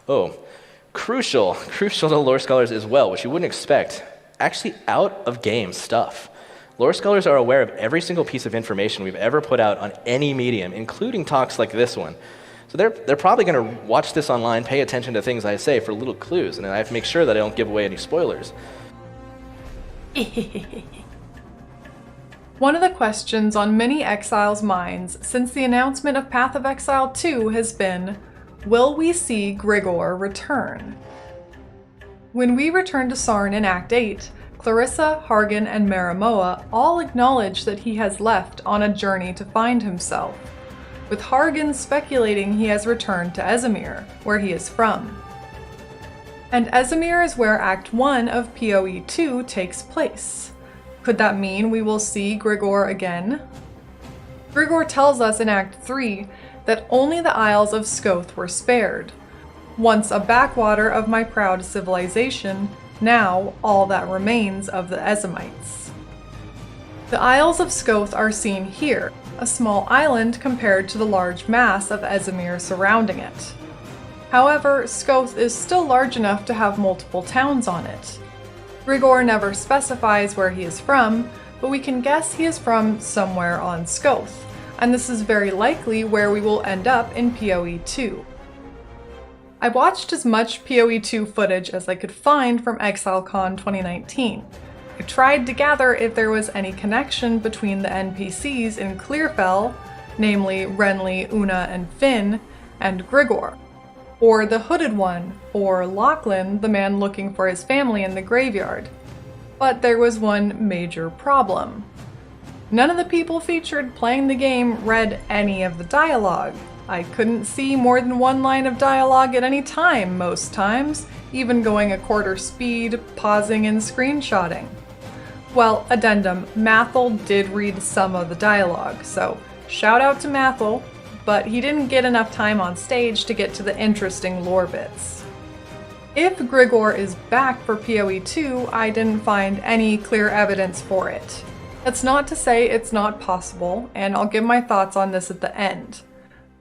Oh, crucial to lore scholars as well, which you wouldn't expect. Actually out-of-game stuff. Lore scholars are aware of every single piece of information we've ever put out on any medium, including talks like this one. So they're probably going to watch this online, pay attention to things I say for little clues, and I have to make sure that I don't give away any spoilers. One of the questions on many exiles' minds since the announcement of Path of Exile 2 has been, will we see Grigor return? When we return to Sarn in Act 8, Clarissa, Hargan, and Marimoa all acknowledge that he has left on a journey to find himself, with Hargan speculating he has returned to Ezomyr, where he is from. And Ezomyr is where Act 1 of PoE 2 takes place. Could that mean we will see Grigor again? Grigor tells us in Act 3 that only the Isles of Scoth were spared. Once a backwater of my proud civilization, now all that remains of the Ezomytes. The Isles of Scoth are seen here, a small island compared to the large mass of Ezomyr surrounding it. However, Scoth is still large enough to have multiple towns on it. Grigor never specifies where he is from, but we can guess he is from somewhere on Scoth, and this is very likely where we will end up in PoE 2. I watched as much PoE 2 footage as I could find from ExileCon 2019. I tried to gather if there was any connection between the NPCs in Clearfell, namely Renly, Una, and Finn, and Grigor, or the Hooded One, or Lachlan, the man looking for his family in the graveyard. But there was one major problem. None of the people featured playing the game read any of the dialogue. I couldn't see more than one line of dialogue at any time most times, even going a quarter speed, pausing and screenshotting. Well, addendum, Mathel did read some of the dialogue, so shout out to Mathel, but he didn't get enough time on stage to get to the interesting lore bits. If Grigor is back for PoE 2, I didn't find any clear evidence for it. That's not to say it's not possible, and I'll give my thoughts on this at the end.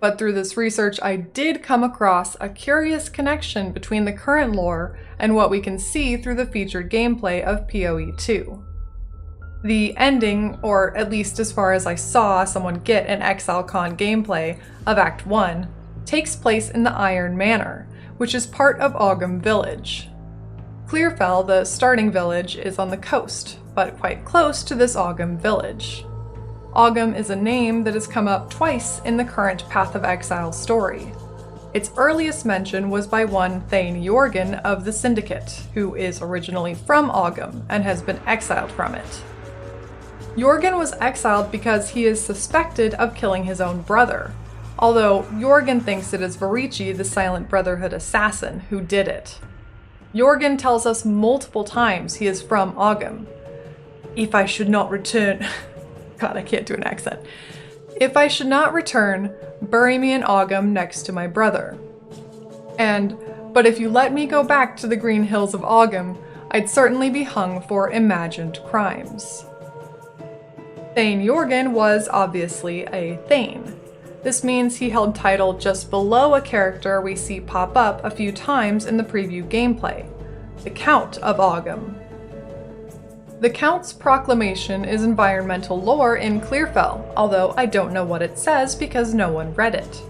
But through this research, I did come across a curious connection between the current lore and what we can see through the featured gameplay of PoE 2. The ending, or at least as far as I saw someone get an ExileCon gameplay of Act 1, takes place in the Iron Manor, which is part of Ogham Village. Clearfell, the starting village, is on the coast, but quite close to this Ogham Village. Ogham is a name that has come up twice in the current Path of Exile story. Its earliest mention was by one Thane Jorgen of the Syndicate, who is originally from Ogham and has been exiled from it. Jorgen was exiled because he is suspected of killing his own brother, although Jorgen thinks it is Varici, the Silent Brotherhood assassin, who did it. Jorgen tells us multiple times he is from Ogham. If I should not return... God, I can't do an accent. If I should not return, bury me in Ogham next to my brother. But if you let me go back to the green hills of Ogham, I'd certainly be hung for imagined crimes. Thane Jorgen was obviously a Thane. This means he held title just below a character we see pop up a few times in the preview gameplay, the Count of Ogham. The Count's proclamation is environmental lore in Clearfell, although I don't know what it says because no one read it.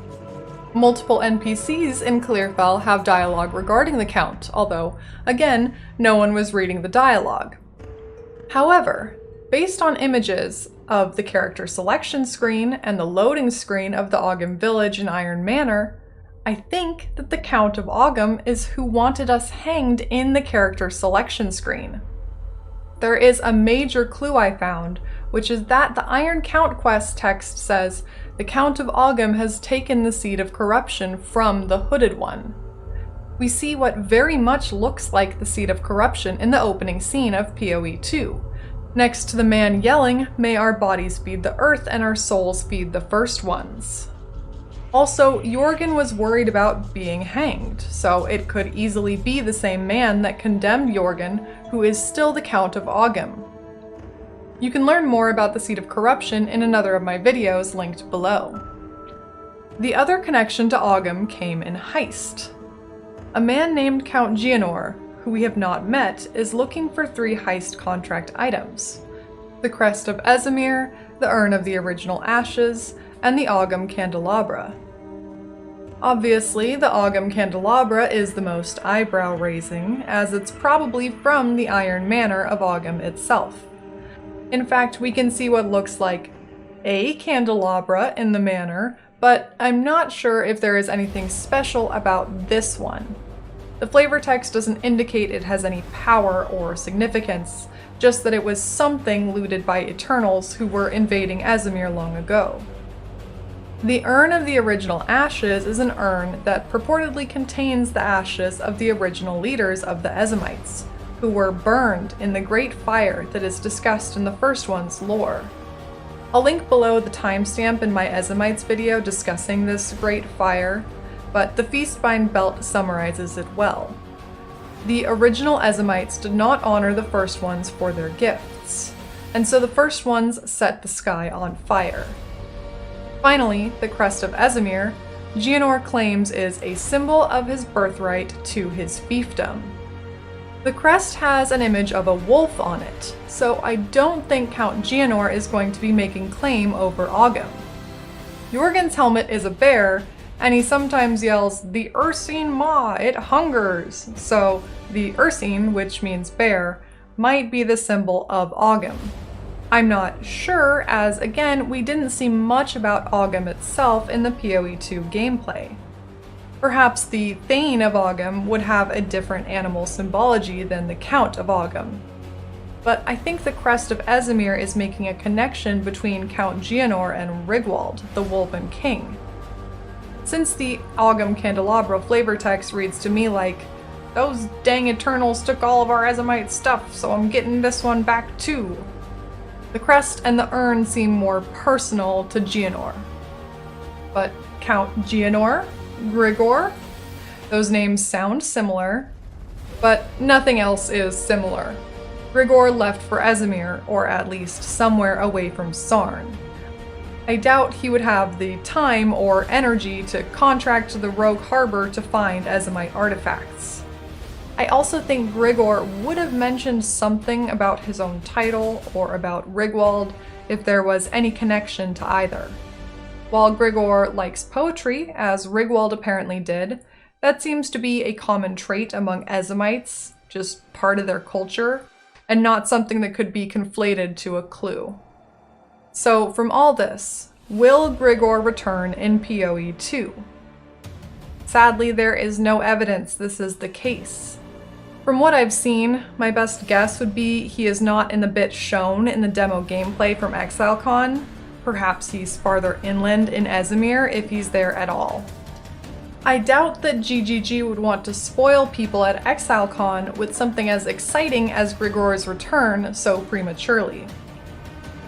Multiple NPCs in Clearfell have dialogue regarding the Count, although, again, no one was reading the dialogue. However, based on images of the character selection screen and the loading screen of the Ogham Village in Iron Manor, I think that the Count of Ogham is who wanted us hanged in the character selection screen. There is a major clue I found, which is that the Iron Count quest text says the Count of Ogham has taken the seed of corruption from the Hooded One. We see what very much looks like the seed of corruption in the opening scene of PoE 2, next to the man yelling, "May our bodies feed the earth and our souls feed the first ones." Also, Jorgen was worried about being hanged, so it could easily be the same man that condemned Jorgen, who is still the Count of Ogham. You can learn more about the Seed of Corruption in another of my videos linked below. The other connection to Ogham came in Heist. A man named Count Gianor, who we have not met, is looking for 3 heist contract items: the crest of Ezomyr, the urn of the original ashes, and the Ogham candelabra. Obviously, the Ogham candelabra is the most eyebrow-raising, as it's probably from the Iron Manor of Ogham itself. In fact, we can see what looks like a candelabra in the manor, but I'm not sure if there is anything special about this one. The flavor text doesn't indicate it has any power or significance, just that it was something looted by Eternals who were invading Ezomyr long ago. The urn of the original ashes is an urn that purportedly contains the ashes of the original leaders of the Ezomites, who were burned in the great fire that is discussed in the first one's lore. I'll link below the timestamp in my Ezomites video discussing this great fire, but the Feastbind belt summarizes it well. The original Ezomites did not honor the first ones for their gifts, and so the first ones set the sky on fire. Finally, the crest of Ezomyr, Gianor claims is a symbol of his birthright to his fiefdom. The crest has an image of a wolf on it, so I don't think Count Gianor is going to be making claim over Ogham. Jorgen's helmet is a bear, and he sometimes yells, "The Ursine Maw, it hungers!" So the Ursine, which means bear, might be the symbol of Ogham. I'm not sure, as again, we didn't see much about Ogham itself in the PoE 2 gameplay. Perhaps the Thane of Ogham would have a different animal symbology than the Count of Ogham. But I think the crest of Ezomyr is making a connection between Count Gianor and Rigwald, the Wolven King. Since the Ogham candelabra flavor text reads to me like, "Those dang Eternals took all of our Ezomyte stuff, so I'm getting this one back too." The crest and the urn seem more personal to Gianor. But Count Gianor? Grigor? Those names sound similar, but nothing else is similar. Grigor left for Ezomyr, or at least somewhere away from Sarn. I doubt he would have the time or energy to contract to the Rogue Harbor to find Ezomyte artifacts. I also think Grigor would have mentioned something about his own title or about Rigwald if there was any connection to either. While Grigor likes poetry, as Rigwald apparently did, that seems to be a common trait among Ezomites, just part of their culture, and not something that could be conflated to a clue. So from all this, will Grigor return in PoE 2? Sadly, there is no evidence this is the case. From what I've seen, my best guess would be he is not in the bit shown in the demo gameplay from ExileCon. Perhaps he's farther inland in Ezomyr if he's there at all. I doubt that GGG would want to spoil people at ExileCon with something as exciting as Grigor's return so prematurely.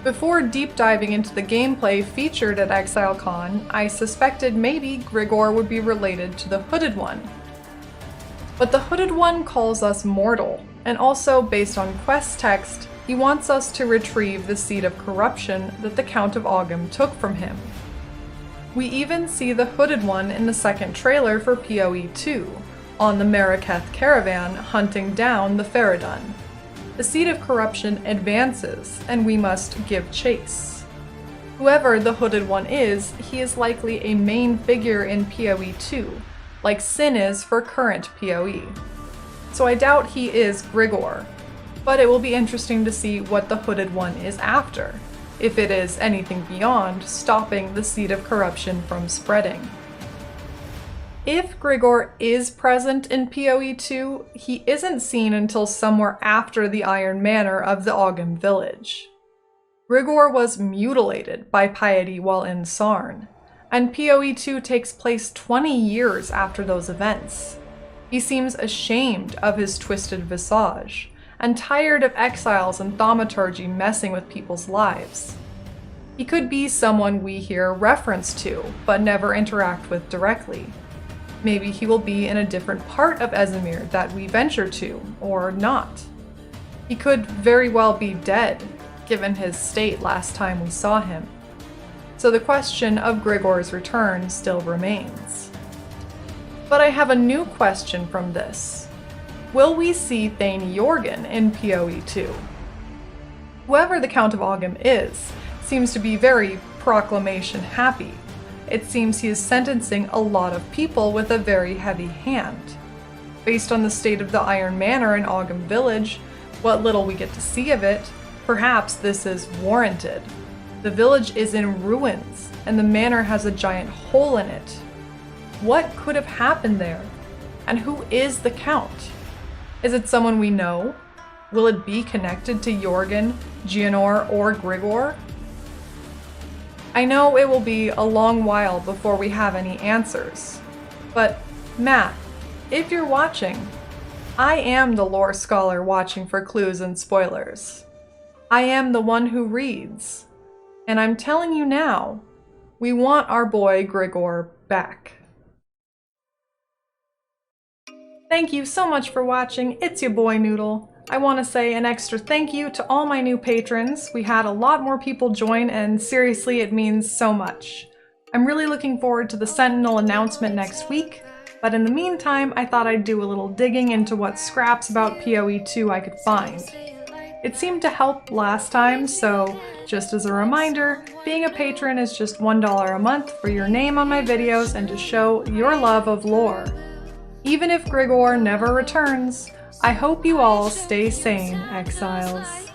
Before deep diving into the gameplay featured at ExileCon, I suspected maybe Grigor would be related to the Hooded One. But the Hooded One calls us mortal, and also based on quest text, he wants us to retrieve the seed of corruption that the Count of Ogham took from him. We even see the Hooded One in the second trailer for PoE 2, on the Maraketh caravan hunting down the Faradun. The seed of corruption advances, and we must give chase. Whoever the Hooded One is, he is likely a main figure in PoE 2, like Sin is for current PoE. So I doubt he is Grigor, but it will be interesting to see what the Hooded One is after, if it is anything beyond stopping the seed of corruption from spreading. If Grigor is present in PoE 2, he isn't seen until somewhere after the Iron Manor of the Ogham village. Grigor was mutilated by piety while in Sarn, and PoE 2 takes place 20 years after those events. He seems ashamed of his twisted visage, and tired of exiles and thaumaturgy messing with people's lives. He could be someone we hear reference to, but never interact with directly. Maybe he will be in a different part of Ezomyr that we venture to, or not. He could very well be dead, given his state last time we saw him. So the question of Grigor's return still remains. But I have a new question from this. Will we see Thane Jorgen in PoE 2? Whoever the Count of Ogham is, seems to be very proclamation happy. It seems he is sentencing a lot of people with a very heavy hand. Based on the state of the Iron Manor in Ogham Village, what little we get to see of it, perhaps this is warranted. The village is in ruins, and the manor has a giant hole in it. What could have happened there? And who is the Count? Is it someone we know? Will it be connected to Jorgen, Gianor, or Grigor? I know it will be a long while before we have any answers. But, Matt, if you're watching, I am the lore scholar watching for clues and spoilers. I am the one who reads. And I'm telling you now, we want our boy Grigor back. Thank you so much for watching. It's your boy Noodle. I want to say an extra thank you to all my new patrons. We had a lot more people join, and seriously, it means so much. I'm really looking forward to the Sentinel announcement next week, but in the meantime, I thought I'd do a little digging into what scraps about PoE 2 I could find. It seemed to help last time, so just as a reminder, being a patron is just $1 a month for your name on my videos and to show your love of lore. Even if Grigor never returns, I hope you all stay sane, exiles.